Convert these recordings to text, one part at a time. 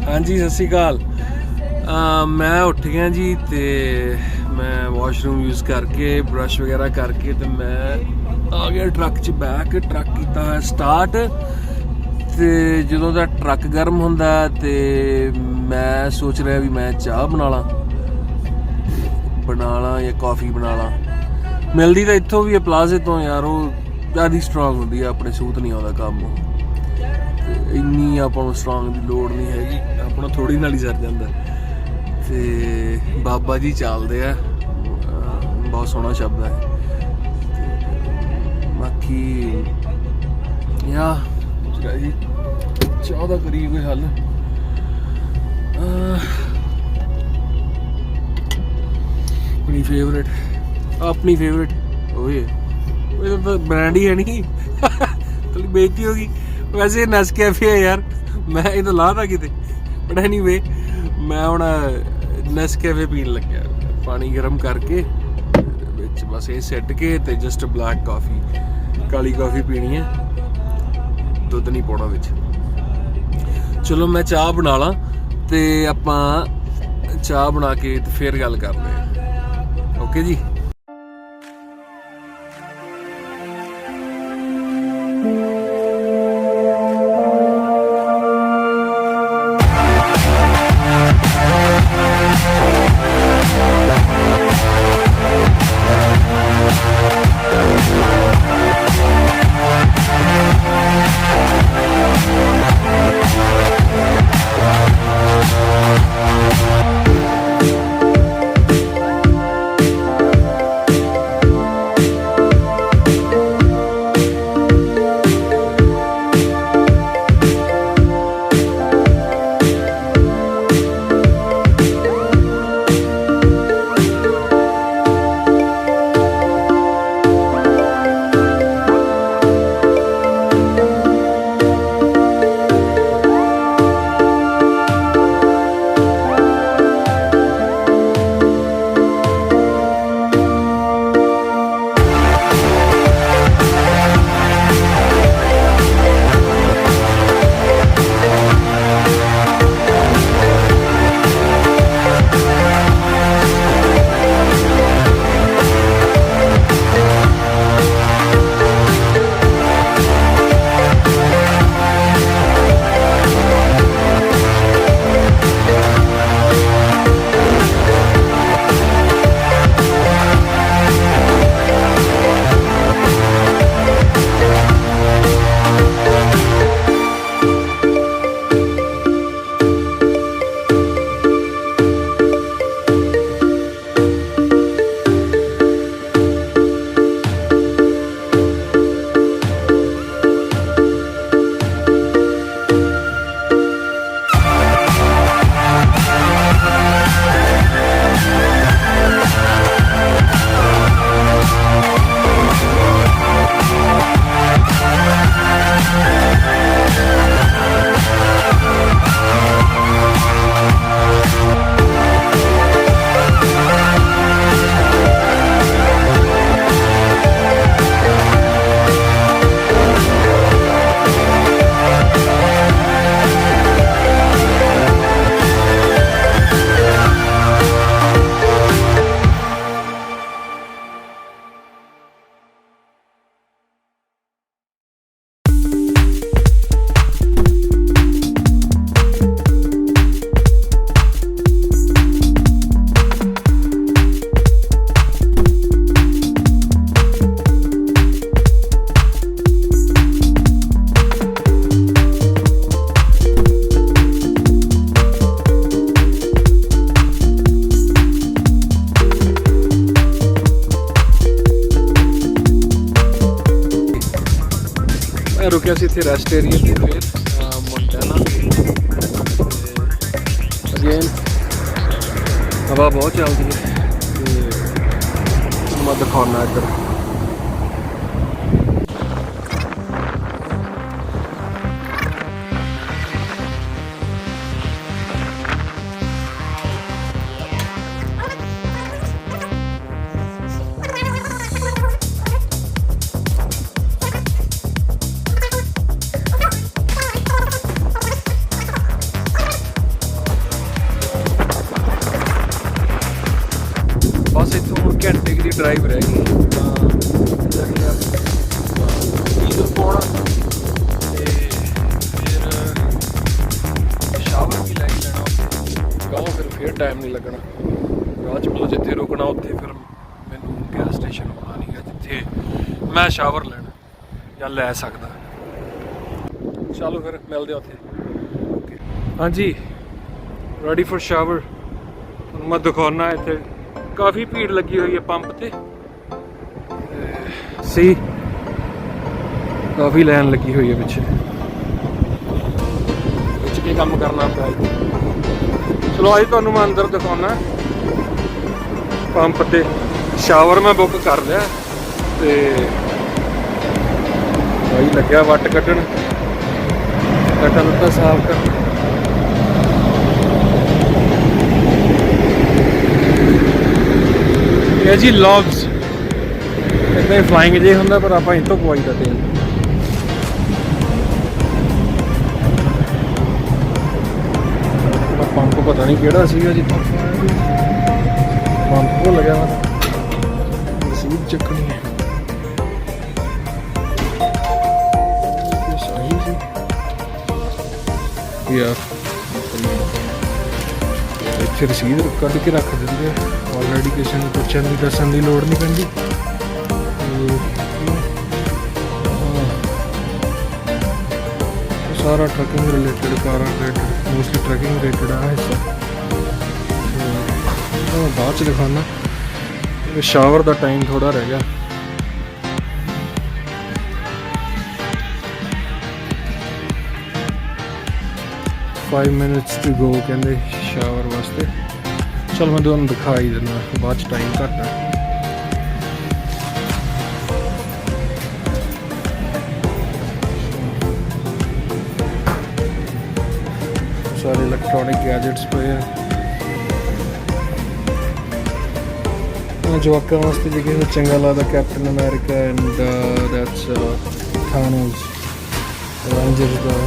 हाँ जी सत श्री अकाल। मैं उठ गया जी ते मैं वॉशरूम यूज़ करके ब्रश वगैरह करके ते मैं आ गया ट्रक च बैक। ट्रक किया है स्टार्ट ते ਜਦੋਂ ਦਾ ट्रक गर्म ਹੁੰਦਾ ਤੇ मैं सोच रहा भी मैं चाह बना ला या कॉफ़ी बना ला। मिलती तो इत्थों भी है प्लाजे तो यार, वो ज़्यादा स्ट्रॉन्ग होंगी है, अपने सूत नहीं आता काम। इन्नी ਆਪਾਂ ਨੂੰ स्ट्रॉन्ग की लोड़ नहीं हैगी, अपना थोड़ी नाल ही सर जाता। ते बाबा जी चलते हैं, बहुत सोहना शब्द है। बाकी या जी चाह का करिए कोई हल। अपनी फेवरेट ओए तो ब्रांड ही है नहीं तो बेइज्जती होगी। वैसे नेस्कैफे है यार, मैं ये तो ला था किते, बट एनीवे मैं हुण नेस्कैफे पीन लग्या। पानी गर्म करके विच बस ये सैट के ते जस्ट ब्लैक कॉफ़ी, काली कॉफ़ी पीनी है, दुद्ध नहीं पाउणा विच। चलो मैं चाह बना ला ते आपां चाह बना के ते फिर गल करदे हां। ओके जी। रुकिया सी इत्थे रेस्ट एरिया ते फिर मोंटाना अगेन हवा बहुत चलती है। मैं दिखाना इधर ਡਰਾਈਵ ਰਹਿ ਗਈ ਡੀਜ਼ਲ ਪਾਉਣਾ ਤੇ ਫਿਰ ਸ਼ਾਵਰ ਵੀ ਲੈ ਕੇ ਲੈਣਾ ਗਾਉਂ ਫਿਰ ਟਾਈਮ ਨਹੀਂ ਲੱਗਣਾ ਰਾਹ 'ਚ ਮਤਲਬ ਜਿੱਥੇ ਰੁਕਣਾ ਉੱਥੇ ਫਿਰ ਮੈਨੂੰ ਗੈਸ ਸਟੇਸ਼ਨ ਆਉਣਾ ਨਹੀਂ ਗਾ ਜਿੱਥੇ ਮੈਂ ਸ਼ਾਵਰ ਲੈਣਾ ਜਾਂ ਲੈ ਸਕਦਾ। ਚਲੋ ਫਿਰ ਮਿਲਦੇ ਉੱਥੇ। ਹਾਂਜੀ ਰੈਡੀ ਫॉर ਸ਼ਾਵਰ। ਤੁਹਾਨੂੰ ਮੈਂ ਦਿਖਾਉਣਾ ਇੱਥੇ ਕਾਫੀ ਭੀੜ ਲੱਗੀ ਹੋਈ ਹੈ ਪੰਪ ਤੇ ਸੀ ਕਾਫੀ ਲਾਈਨ ਲੱਗੀ ਹੋਈ ਹੈ ਪਿੱਛੇ ਕੀ ਕੰਮ ਕਰਨਾ ਪਿਆ। ਚਲੋ ਅੱਜ ਤੁਹਾਨੂੰ ਮੈਂ ਅੰਦਰ ਦਿਖਾਉਣਾ ਪੰਪ ਤੇ ਸ਼ਾਵਰ ਮੈਂ ਬੁੱਕ ਕਰ ਲਿਆ ਤੇ ਭਾਈ ਲੱਗਿਆ ਵੱਟ ਕੱਢਣ ਲੱਤਾ ਸਾਫ਼ ਕਰ। ਇਹ ਜੀ ਲੌਬਸ ਇੱਦਾਂ ਹੀ ਫਲਾਈਂਗ ਜੇ ਹੁੰਦਾ ਪਰ ਆਪਾਂ ਇੱਥੋਂ ਪਵਾਈ ਦਾ ਤੇਲ। ਪੰਪ ਪਤਾ ਨਹੀਂ ਕਿਹੜਾ ਸੀਗਾ ਜਿੱਥੋਂ ਪੰਪ ਭੁੱਲ ਗਿਆ ਮੈਂ ਰਸੀਦ ਚੱਕਣੀ ਹੈ। ਸਹੀ ਸੀ ਯਾਰ ਇੱਥੇ ਰਸੀਦ ਕੱਢ ਕੇ ਰੱਖ ਦਿੰਦੇ ਆ ਆਲਰੇਡੀ ਕਿਸੇ ਨੂੰ ਪੁੱਛਣ ਦੀ ਦੱਸਣ ਦੀ ਲੋੜ ਨਹੀਂ ਪੈਂਦੀ। ਸਾਰਾ ਟਰੱਕਿੰਗ ਰਿਲੇਟਡ ਕਾਰਾਂ ਰਿਲੇਟਡ ਮੋਸਟਲੀ ਟਰੱਕਿੰਗ ਰਿਲੇਟਡ ਆ ਹਿੱਸਾ। ਬਾਅਦ 'ਚ ਦਿਖਾਉਣਾ ਸ਼ਾਵਰ ਦਾ ਟਾਈਮ ਥੋੜਾ ਰਹਿ ਗਿਆ। फाइव मिनट्स टू गो कहते शावर वास्ते। चल मैं तुहानूं दिखाई देना बाद च टाइम घट है। सारे इलेक्ट्रॉनिक गैजेट्स पे जवाकों वास्ते जो कि चंगा लगता captain America and that's Thanos Avengers का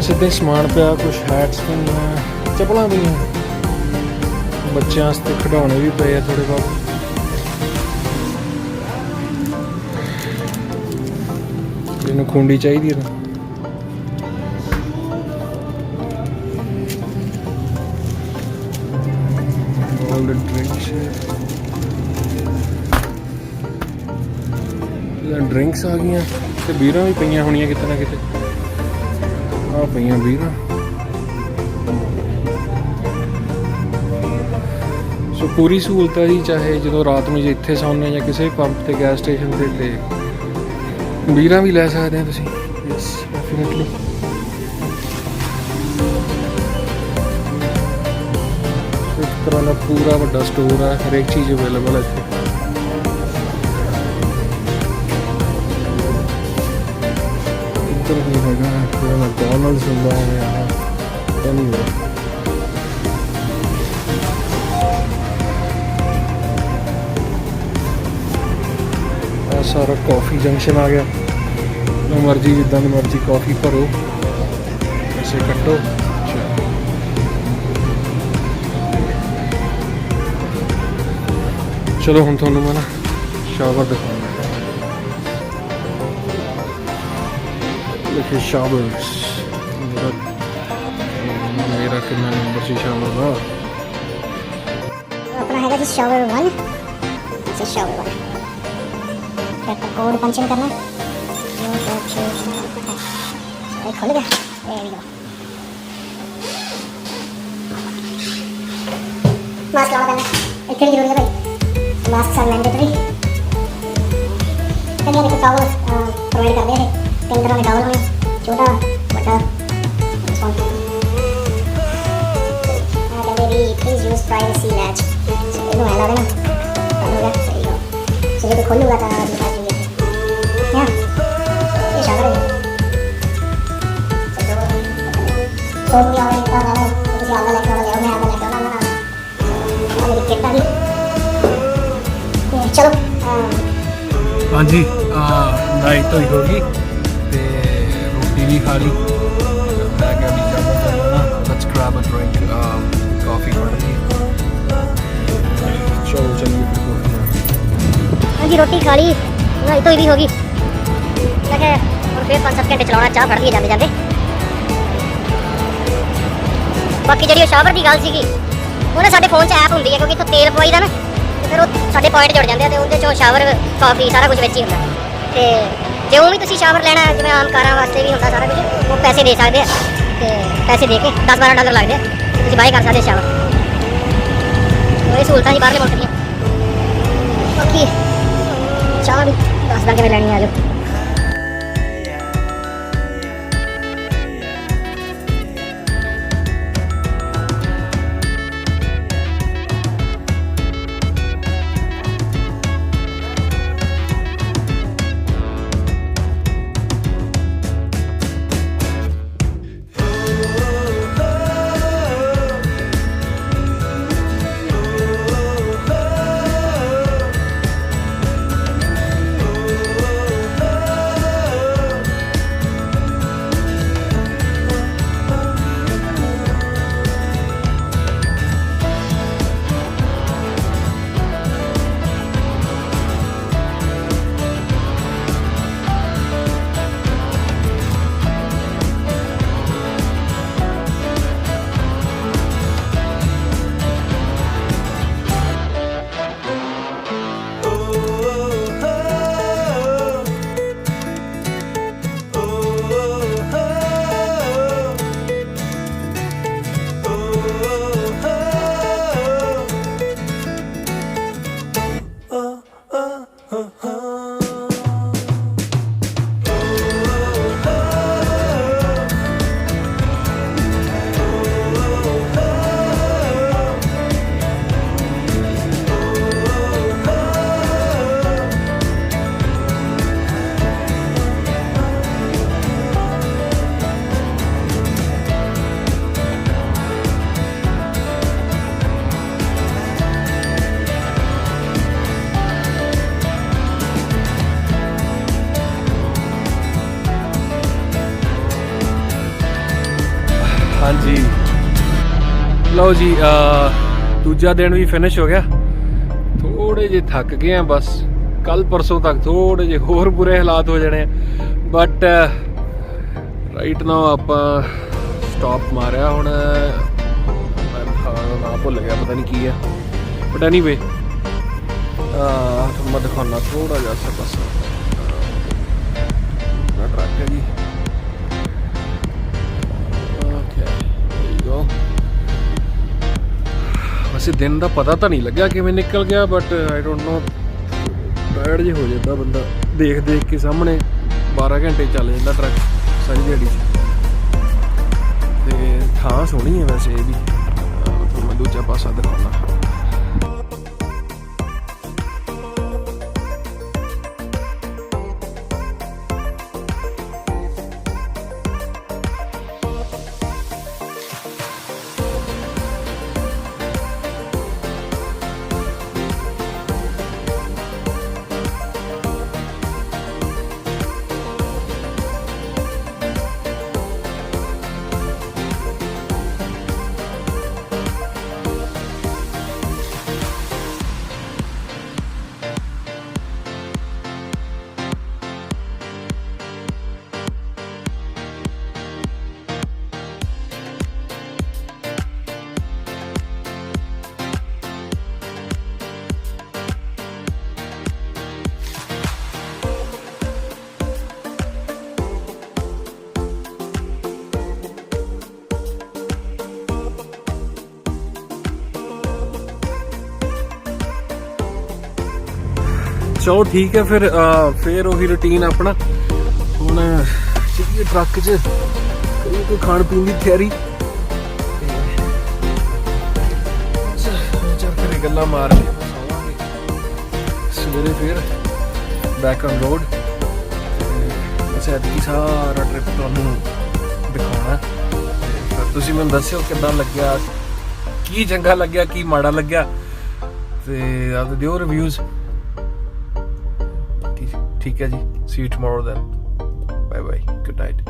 सीधे समान पिया कुछ हैट्स भी चप्पलों भी बच्चों वास्ते खिडौने भी पे थोड़े बहुत। जिन्होंने खूंडी चाहिए था ऑल द ड्रिंक्स आ गई तो बीरां भी पईयां होणियां किते ना किते आ पईयां बीरां। सो पूरी सहूलत है जी चाहे जो रात में इत्थे सौने या किसी पंप ते गैस स्टेशन ते बीरां भी लै सकते हैं तुसीं। यस डेफिनेटली एक तरह का पूरा वड्डा स्टोर है हर एक चीज़ अवेलेबल है इत्थे। इधर भी हैगा पूरा मैकडॉनल्ड्स हुंदा है यहाँ एनीवे। सारा कॉफ़ी जंक्शन आ गया जो मर्जी जिदा की मर्जी कॉफ़ी भरो पैसे कटो। चलो हम थोड़ा मैं ना शावर दिखाऊंगा। लिखे शावर्स मेरा कितना नंबर से शावर का अपना है जी शावर 1 से शावर 1 का कोड पंच इन करना खोल गया। मास्क लगा देना एक जरूरी है भाई मास्क आर मैंडेटरी। चलिए देखो टॉवल प्रोवाइड कर दिए थे 3 तरह के टॉवल होने छोटा बड़ा कहते भी प्लीज यूज प्राइवेसी लैच इन्होंने ला देना हो गया सही हो। सो जब खोलूंगा तो ये शावर है तो भी और एक बार है किसी आगे लेके वाला मैं आगे लेके वाला ना मेरी कितना भी चलो। हाँ जी नाइट तो ही होगी ते रोटी भी खा ली। मैं क्या भी let's grab a drink, coffee order की। चलो चलिए फिर कॉफ़ी। हाँ जी रोटी खा ली, नहीं तो भी होगी। मैं क्या और फिर 5-7 घंटे चलाना, चाह फड़ दी जाते जाते। बाकी जी शावर की गल सी ਉਹਨੇ ਸਾਡੇ ਫੋਨ 'ਚ ਐਪ ਹੁੰਦੀ ਹੈ, ਕਿਉਂਕਿ ਇੱਥੋਂ ਤੇਲ ਪਵਾਈਦਾ ਨਾ, ਤੇ ਫਿਰ ਉਹ ਸਾਡੇ ਪੁਆਇੰਟ ਜੁੜ ਜਾਂਦੇ ਆ, ਤੇ ਉਹਦੇ 'ਚੋਂ ਸ਼ਾਵਰ ਕਾਫੀ ਸਾਰਾ ਕੁਝ ਵਿੱਚ ਹੀ ਹੁੰਦਾ। ਤੇ ਜਿਉਂ ਵੀ ਤੁਸੀਂ ਸ਼ਾਵਰ ਲੈਣਾ, ਜਿਵੇਂ ਆਮ ਕਾਰਾਂ ਵਾਸਤੇ ਵੀ ਹੁੰਦਾ ਸਾਰਾ ਕੁਝ, ਉਹ ਪੈਸੇ ਦੇ ਸਕਦੇ ਆ, ਤੇ ਪੈਸੇ ਦੇ ਕੇ $10-12 ਲੱਗਦੇ ਆ, ਤੁਸੀਂ ਬਾਏ ਕਰ ਸਕਦੇ ਸ਼ਾਵਰ। ਉਹ ਇਹ ਸਹੂਲਤਾਂ ਜੀ ਬਾਹਰਲੇ ਮੁਲਕ ਦੀਆਂ। ਬਾਕੀ ਚਾਹ ਵੀ ਦੱਸਦਾ ਕਿਵੇਂ ਲੈਣੀ ਆ, ਜਾਓ। हाँ जी लो जी, दूजा दिन भी फिनिश हो गया। थोड़े जे थक गए हैं, बस कल परसों तक थोड़े जे होर बुरे हालात हो जाने, बट राइट नाउ आप स्टॉप मारिया हुण, ना भुल गया पता नहीं की है, बट एनीवे मैं दिखाना थोड़ा जा सा बस ट्रक है जी। वैसे दिन का पता तो नहीं लग्या कि निकल गया, but I don't know, tired जे हो जाता बंदा देख देख के सामने। 12 घंटे चल जाता ट्रक सारी दिहाड़ी ते थां सोहनी है वैसे ये भी। तो मैं दूजा पासा दिखाना। चलो ठीक है, फिर वही रूटीन अपना। हुण चलिए ट्रक च करिए कोई खाण पीन की तैयारी, चल गल्लां मार के सवेरे फिर बैक ऑन रोड। वैसे ऐतकी सारा ट्रिप तुहानूं दिखाउणा, फिर तुसीं मैनूं दस्सिओ किद्दां लग्गिया, की चंगा लग्गिया की माड़ा लग्गिया, ते आप दिओ रिव्यूज़। ठीक है जी, see you tomorrow then, bye bye, good night।